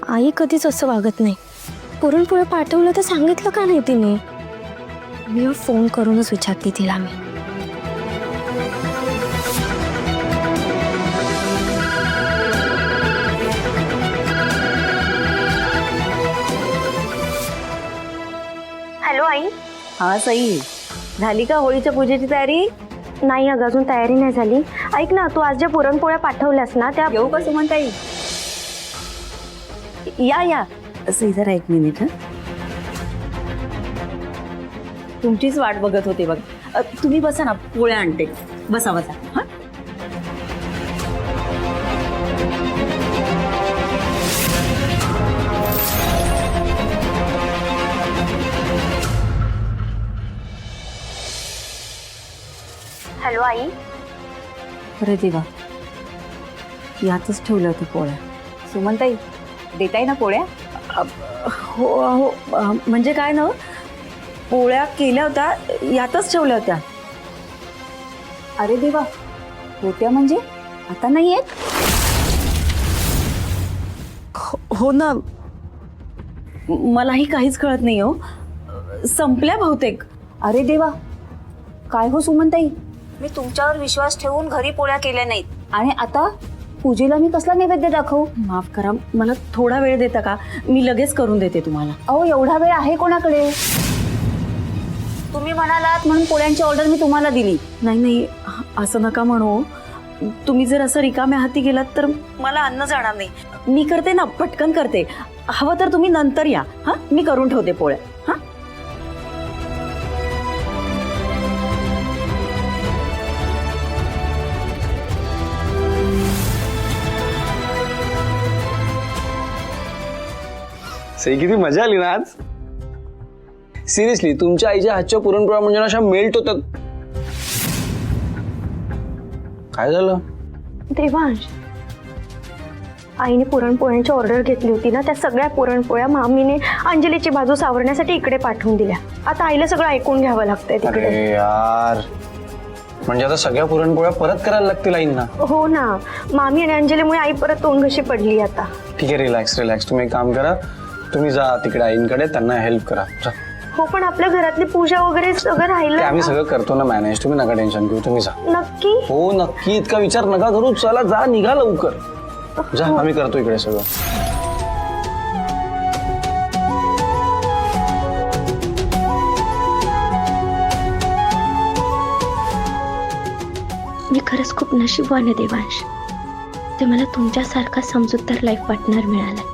आई कधीच असं वागत नाही. पुरणपोळ्या पाठवलं तर सांगितलं का नाही तिने? मी फोन करूनच विचारते तिला मी. हॅलो आई. हा सई, झाली का होळीच्या पूजेची तयारी? नाही अगं, अजून तयारी नाही झाली. ऐक ना, तू आज ज्या पुरणपोळ्या पाठवल्यास ना त्या येऊ का सुमनताई? या या सई, जरा एक मिनिट. हं, तुमचीच वाट बघत होते बघ. तुम्ही बसा ना, पोळ्या आणते. बसा बसा. हा, हॅलो आई. अरे देवा, यातच ठेवल्या होत्या पोळ्या. सुमनताई, देताय ना पोळ्या? हो हो, म्हणजे काय ना, पोळ्या केल्या होत्या, यातच ठेवल्या होत्या. अरे देवा, होत्या म्हणजे आता नाही येत? हो ना, मलाही काहीच कळत नाही हो. संपल्या बहुतेक. अरे देवा, काय हो सुमनताई, मी तुमच्यावर विश्वास ठेवून घरी पोळ्या केल्या नाहीत आणि आता पूजेला मी कसला नैवेद्य दाखवू? माफ करा, मला थोडा वेळ देता का? मी लगेच करून देते तुम्हाला. अहो, एवढा वेळ आहे कोणाकडे? तुम्ही म्हणालात म्हणून पोळ्यांची ऑर्डर मी तुम्हाला दिली. नाही नाही, असं नका म्हणू. तुम्ही जर असं रिकाम्या हाती गेलात तर मला अन्न जाणार नाही. मी करते ना, पटकन करते. हवं तर तुम्ही नंतर या. हा, मी करून ठेवते पोळ्या. हा, सई, किती मजा आली ना आज. सिरियसली, तुमच्या आईच्या हातच्या पुरणपोळ्या म्हणजे अशा मेल्ट होतात. काय झालं? देवांश, आईने पुरणपोळ्यांची ऑर्डर घेतली होती ना, त्या सगळ्या पुरणपोळ्या मामीने अंजलीची बाजू सावरण्यासाठी इकडे पाठवून दिल्या. आता आईला सगळं ऐकून घ्यावं लागतंय तिकडे. अरे यार, म्हणजे आता सगळ्या पुरणपोळ्या परत करायला लागतील आईंना. हो ना, मामी आणि अंजलीमुळे आई परत तोंडघशी पडली आता. ठीक आहे, रिलॅक्स रिलॅक्स. तुम्ही एक काम करा, तुम्ही जा तिकडे आईंकडे, त्यांना हेल्प करा. जा. हो, पण आपल्या घरातली पूजा वगैरे सगळं ते राहिलं आम्ही ना? सगळं करतो ना मॅनेज, तुम्ही नका टेन्शन घेऊ. तुम्ही जा. नक्की? हो नक्की, इतका विचार नका करू. चला जा, निघा लवकर. जा, आम्ही करतो इकडे सगळं. मी खरंच खूप नशीबवान आहे देवांश. ते मला तुमच्यासारखा समजूतदार लाईफ पार्टनर मिळाला.